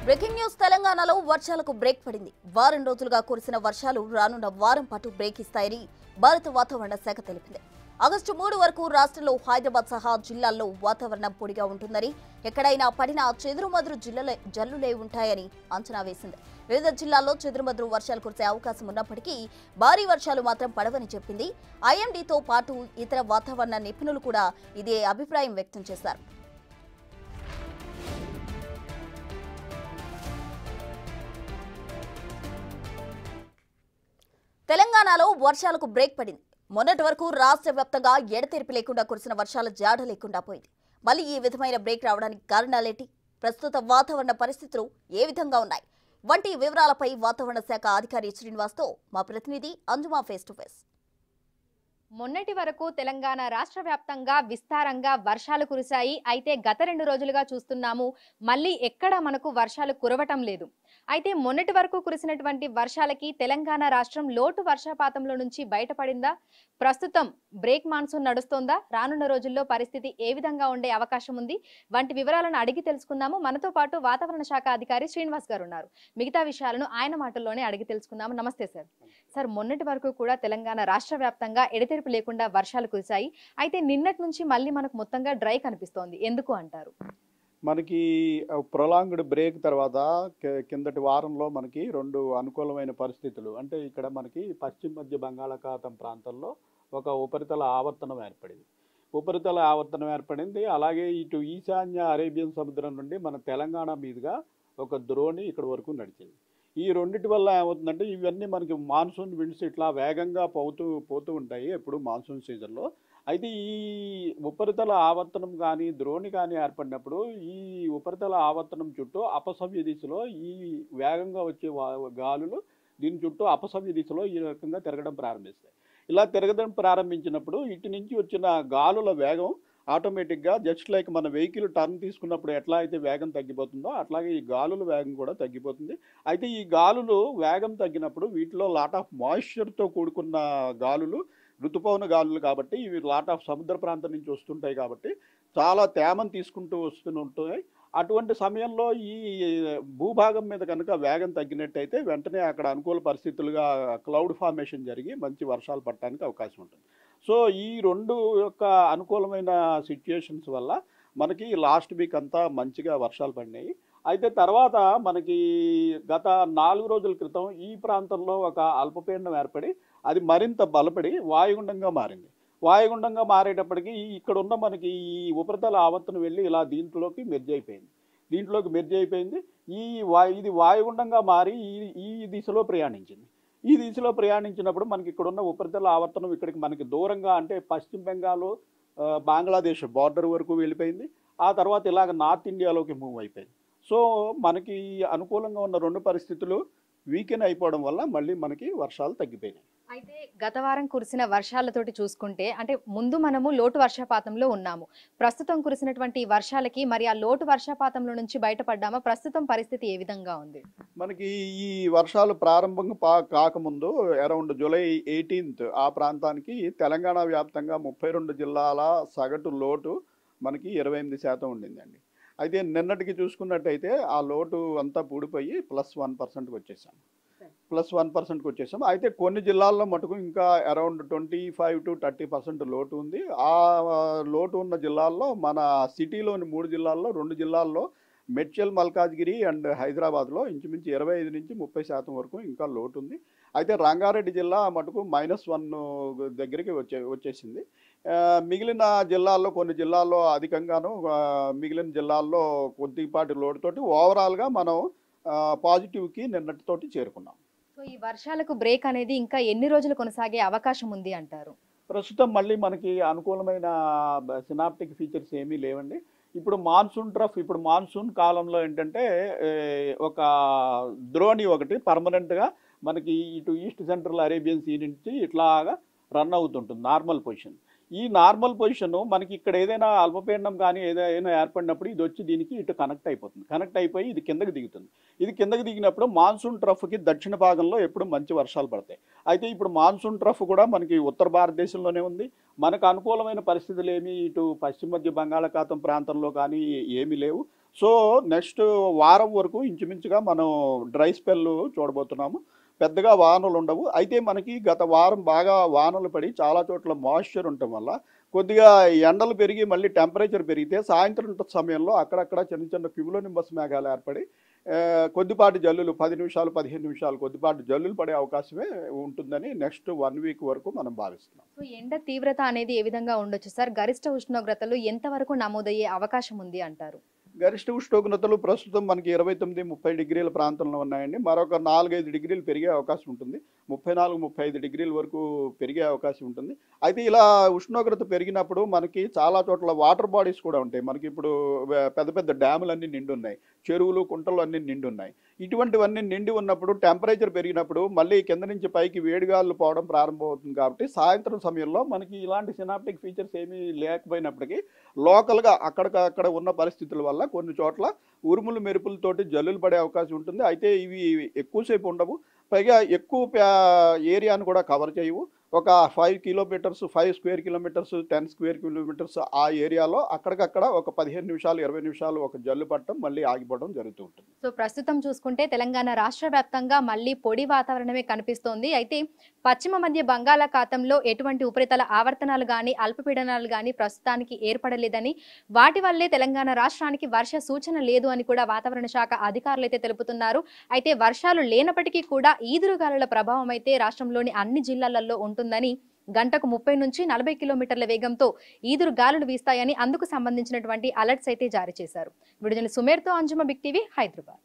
Breaking news తెలంగాణలో వర్షాలకు break పడింది. వారం రోజులుగా కురిసిన వర్షాలు రానున్న వారం పాటు బ్రేక్ ఇస్తాయని భారత వాతావరణ శాఖ తెలిపింది. ఆగస్టు 3 వరకు రాష్ట్రంలో హైదరాబాద్ సహా జిల్లాల్లో వాతావరణం పొడిగా ఉంటుందని, ఎక్కడైనా పడినా చెదురుమదురు జల్లులే ఉంటాయని అంచనా వేసింది. వివిధ జిల్లాల్లో చెదురుమదురు వర్షాలు కురిసే అవకాశం ఉన్నప్పటికీ భారీ వర్షాలు మాత్రం పడవని చెప్పింది. ఐఎండీతో పాటు ఇతర వాతావరణ నిపుణులు కూడా ఇదే అభిప్రాయం వ్యక్తం చేశారు. తెలంగాణలో వర్షాలకు బ్రేక్ పడింది. మొన్నటి వరకు రాష్ట్ర వ్యాప్తంగా ఎడతెరిపి లేకుండా కురిసిన వర్షాల జాడ లేకుండా పోయింది. మళ్ళీ ఈ విధమైన బ్రేక్ రావడానికి కారణాలేంటి? ప్రస్తుత వాతావరణ పరిస్థితులు ఏ విధంగా ఉన్నాయి వంటి వివరాలపై వాతావరణ శాఖ అధికారి శ్రీనివాస్తో మా ప్రతినిధి అంజుమా ఫేస్ టు ఫేస్. మొన్నటి వరకు తెలంగాణ రాష్ట్ర వ్యాప్తంగా విస్తారంగా వర్షాలు కురిశాయి. అయితే గత 2 రోజులుగా చూస్తున్నాము మళ్ళీ ఎక్కడ మనకు వర్షాలు కురవటం లేదు. అయితే మొన్నటి వరకు కురిసినటువంటి వర్షాలకి తెలంగాణ రాష్ట్రం లోటు వర్షపాతంలో నుంచి బయటపడిందా? ప్రస్తుతం బ్రేక్ మాన్సూన్ నడుస్తోందా? రానున్న రోజుల్లో పరిస్థితి ఏ విధంగా ఉండే అవకాశం ఉంది వంటి వివరాలను అడిగి తెలుసుకుందాము. మనతో పాటు వాతావరణ శాఖ అధికారి శ్రీనివాస్ గారు ఉన్నారు. మిగతా విషయాలను ఆయన మాటల్లోనే అడిగి తెలుసుకుందాము. నమస్తే సార్. సార్, మొన్నటి వరకు కూడా తెలంగాణ రాష్ట్ర వ్యాప్తంగా ఎడతెరిపి లేకుండా వర్షాలు కురిశాయి. అయితే నిన్నటి నుంచి మళ్ళీ మనకు మొత్తంగా డ్రై కనిపిస్తోంది. ఎందుకు అంటారు? మనకి ప్రొలాంగ్డ్ బ్రేక్ తర్వాత కిందటి వారంలో మనకి 2 అనుకూలమైన పరిస్థితులు, అంటే ఇక్కడ మనకి పశ్చిమ మధ్య బంగాళాఖాతం ప్రాంతంలో ఒక ఉపరితల ఆవర్తనం ఏర్పడింది. అలాగే ఇటు ఈశాన్య అరేబియన్ సముద్రం నుండి మన తెలంగాణ మీదుగా ఒక ద్రోణి ఇక్కడ వరకు నడిచింది. ఈ రెండిటి వల్ల ఏమవుతుందంటే ఇవన్నీ మనకి మాన్సూన్ విండ్స్ ఇట్లా వేగంగా పోతూ ఉంటాయి ఎప్పుడు మాన్సూన్ సీజన్లో. అయితే ఈ ఉపరితల ఆవర్తనం కానీ ద్రోణి కానీ ఏర్పడినప్పుడు ఈ ఉపరితల ఆవర్తనం చుట్టూ అపసవ్య దిశలో ఈ వేగంగా వచ్చే గాలులు దీని చుట్టూ అపసవ్య దిశలో ఈ రకంగా తిరగడం ప్రారంభిస్తాయి. ఇలా తిరగడం ప్రారంభించినప్పుడు ఇటు నుంచి వచ్చిన గాలుల వేగం ఆటోమేటిక్గా జస్ట్ లైక్ మన వెహికల్ టర్న్ తీసుకున్నప్పుడు ఎట్లా అయితే వేగం తగ్గిపోతుందో అట్లాగే ఈ గాలుల వేగం కూడా తగ్గిపోతుంది. అయితే ఈ గాలులు వేగం తగ్గినప్పుడు వీటిలో లాట్ ఆఫ్ మాయిశ్చర్తో కూడుకున్న గాలులు ఋతుపవన గాలులు కాబట్టి ఇవి లాట్ ఆఫ్ సముద్ర ప్రాంతం నుంచి వస్తుంటాయి కాబట్టి చాలా తేమను తీసుకుంటూ వస్తుంటాయి. అటువంటి సమయంలో ఈ భూభాగం మీద కనుక వేగం తగ్గినట్టయితే వెంటనే అక్కడ అనుకూల పరిస్థితులుగా క్లౌడ్ ఫార్మేషన్ జరిగి మంచి వర్షాలు పడటానికి అవకాశం ఉంటుంది. సో ఈ 2 యొక్క అనుకూలమైన సిచ్యుయేషన్స్ వల్ల మనకి లాస్ట్ వీక్ అంతా మంచిగా వర్షాలు పడినాయి. అయితే తర్వాత మనకి గత 4 రోజుల క్రితం ఈ ప్రాంతంలో ఒక అల్పపీడనం ఏర్పడి అది మరింత బలపడి వాయుగుండంగా మారింది. వాయుగుండంగా మారేటప్పటికి ఇక్కడ ఉన్న మనకి ఈ ఉపరితల ఆవర్తనం వెళ్ళి ఇలా దీంట్లోకి మెర్జ్ అయిపోయింది. ఇది వాయుగుండంగా మారి ఈ దిశలో ప్రయాణించింది. ఈ దిశలో ప్రయాణించినప్పుడు మనకి ఇక్కడ ఉన్న ఉపరితల ఆవర్తనం ఇక్కడికి మనకి దూరంగా, అంటే పశ్చిమ బెంగాల్ బంగ్లాదేశ్ బార్డర్ వరకు వెళ్ళిపోయింది. ఆ తర్వాత ఇలాగ నార్త్ ఇండియాలోకి మూవ్ అయిపోయింది. సో మనకి అనుకూలంగా ఉన్న 2 పరిస్థితులు వీకెండ్ అయిపోవడం వల్ల మళ్ళీ మనకి వర్షాలు తగ్గిపోయినాయి. అయితే గత వారం కురిసిన వర్షాలతోటి చూసుకుంటే, అంటే ముందు మనము లోటు వర్షపాతంలో ఉన్నాము. ప్రస్తుతం కురిసినటువంటి వర్షాలకి మరి ఆ లోటు వర్షపాతంలో నుంచి బయటపడ్డామా? ప్రస్తుతం పరిస్థితి ఏ విధంగా ఉంది? మనకి ఈ వర్షాలు ప్రారంభం కాకముందు అరౌండ్ జూలై 18th ఆ ప్రాంతానికి తెలంగాణ వ్యాప్తంగా 32 జిల్లాల సగటు లోటు మనకి 28% ఉండిందండి. అయితే నిన్నటికి చూసుకున్నట్టయితే ఆ లోటు అంతా పూడిపోయి +1%కి వచ్చేసాం. అయితే కొన్ని జిల్లాల్లో మటుకు ఇంకా అరౌండ్ 25 to 30% లోటు ఉంది. ఆ లోటు ఉన్న జిల్లాల్లో మన సిటీలోని 3 జిల్లాల్లో 2 జిల్లాల్లో మెడ్చల్, మల్కాజ్గిరి అండ్ హైదరాబాద్లో ఇంచుమించు 25 నుంచి 30% వరకు ఇంకా లోటు ఉంది. అయితే రంగారెడ్డి జిల్లా మటుకు -1 దగ్గరికి వచ్చేసింది. మిగిలిన జిల్లాల్లో కొన్ని జిల్లాల్లో అధికంగాను, మిగిలిన జిల్లాల్లో కొద్దిపాటి లోటుతోటి ఓవరాల్గా మనం పాజిటివ్కి నిన్నటితోటి చేరుకున్నాం. సో ఈ వర్షాలకు బ్రేక్ అనేది ఇంకా ఎన్ని రోజులు కొనసాగే అవకాశం ఉంది అంటారు? ప్రస్తుతం మళ్ళీ మనకి అనుకూలమైన సినాప్టిక్ ఫీచర్స్ ఏమీ లేవండి. ఇప్పుడు మాన్సూన్ కాలంలో ఏంటంటే ఒక ద్రోణి ఒకటి పర్మనెంట్గా మనకి ఇటు ఈస్ట్ సెంట్రల్ అరేబియన్ సీ నుంచి ఇట్లాగా రన్ అవుతుంటుంది నార్మల్ పొజిషన్. ఈ నార్మల్ పొజిషన్ మనకి ఇక్కడ ఏదైనా అల్పపీడనం కానీ ఏదైనా ఏర్పడినప్పుడు ఇది వచ్చి దీనికి ఇటు కనెక్ట్ అయిపోతుంది. కనెక్ట్ అయిపోయి ఇది కిందకి దిగుతుంది. ఇది కిందకి దిగినప్పుడు మాన్సూన్ ట్రఫ్కి దక్షిణ భాగంలో ఎప్పుడు మంచి వర్షాలు పడతాయి. అయితే ఇప్పుడు మాన్సూన్ ట్రఫ్ కూడా మనకి ఉత్తర భారతదేశంలోనే ఉంది. మనకు అనుకూలమైన పరిస్థితులు ఏమి ఇటు పశ్చిమ మధ్య బంగాళాఖాతం ప్రాంతంలో కానీ ఏమీ లేవు. సో నెక్స్ట్ వారం వరకు ఇంచుమించుగా మనం డ్రై స్పెల్ చూడబోతున్నాము. పెద్దగా వానలు ఉండవు. అయితే మనకి గత వారం బాగా వానలు పడి చాలా చోట్ల మాయిశ్చర్ ఉండటం వల్ల కొద్దిగా ఎండలు పెరిగి మళ్ళీ టెంపరేచర్ పెరిగితే సాయంత్రం సమయంలో అక్కడక్కడ చిన్న చిన్న క్యూములోనింబస్ మేఘాలు ఏర్పడి కొద్దిపాటి జల్లులు 10 నిమిషాలు 15 నిమిషాలు కొద్దిపాటి జల్లులు పడే అవకాశమే ఉంటుందని నెక్స్ట్ 1 వీక్ వరకు మనం భావిస్తున్నాం. సో ఎండ తీవ్రత అనేది ఏ విధంగా ఉండొచ్చు సార్? గరిష్ట ఉష్ణోగ్రతలు ఎంతవరకు నమోదయ్యే అవకాశం ఉంది అంటారు? గరిష్ట ఉష్ణోగ్రతలు ప్రస్తుతం మనకి 29-30 డిగ్రీల ప్రాంతంలో ఉన్నాయండి. మరొక 4-5 డిగ్రీలు పెరిగే అవకాశం ఉంటుంది. 34-35 డిగ్రీల వరకు పెరిగే అవకాశం ఉంటుంది. అయితే ఇలా ఉష్ణోగ్రత పెరిగినప్పుడు మనకి చాలా చోట్ల వాటర్ బాడీస్ కూడా ఉంటాయి. మనకి ఇప్పుడు పెద్ద పెద్ద డ్యాములన్నీ నిండి ఉన్నాయి, చెరువులు కుంటలు అన్నీ నిండి ఉన్నాయి. ఇటువంటివన్నీ నిండి ఉన్నప్పుడు టెంపరేచర్ పెరిగినప్పుడు మళ్ళీ కింద నుంచి పైకి వేడిగాలు పోవడం ప్రారంభమవుతుంది. కాబట్టి సాయంత్రం సమయంలో మనకి ఇలాంటి సినాప్టిక్ ఫీచర్స్ ఏమీ లేకపోయినప్పటికీ లోకల్గా అక్కడ ఉన్న పరిస్థితుల వల్ల కొన్ని చోట్ల ఉరుములు మెరుపులతోటి జల్లులు పడే అవకాశం ఉంటుంది. అయితే ఇవి ఎక్కువసేపు ఉండవు. పైగా ఎక్కువ ఏరియాను కూడా కవర్ చేయవు. ఒక 5 kilometres 5 square kilometres 10 square kilometres ఆ ఏరియాలో అక్కడికక్కడ ఒక 15 నిమిషాలు 20 నిమిషాలు ఒక జల్లు పట్టడం మళ్ళీ ఆగిపోవడం జరుగుతూ ఉంటుంది. సో ప్రస్తుతం చూసుకుంటే తెలంగాణ రాష్ట్ర వ్యాప్తంగా మళ్ళీ పొడి వాతావరణమే కనిపిస్తోంది. అయితే పశ్చిమ మధ్య బంగాళాఖాతంలో ఎటువంటి ఉపరితల ఆవర్తనాలు కానీ అల్పపీడనాలు కానీ ప్రస్తుతానికి ఏర్పడలేదని, వాటి వల్లే తెలంగాణ రాష్ట్రానికి వర్ష సూచన లేదు అని కూడా వాతావరణ శాఖ అధికారులు అయితే తెలుపుతున్నారు. అయితే వర్షాలు లేనప్పటికీ కూడా ఈదురుగాలుల ప్రభావం అయితే రాష్ట్రంలోని అన్ని జిల్లాలలో ఉంటుందని, గంటకు 30 నుంచి 40 కిలోమీటర్ల వేగంతో ఈదురు గాలులు వీస్తాయని అందుకు సంబంధించినటువంటి అలర్ట్స్ అయితే జారీ చేశారు. విడుదల సుమేర్తో అంజుమ, బిగ్ టీవీ, హైదరాబాద్.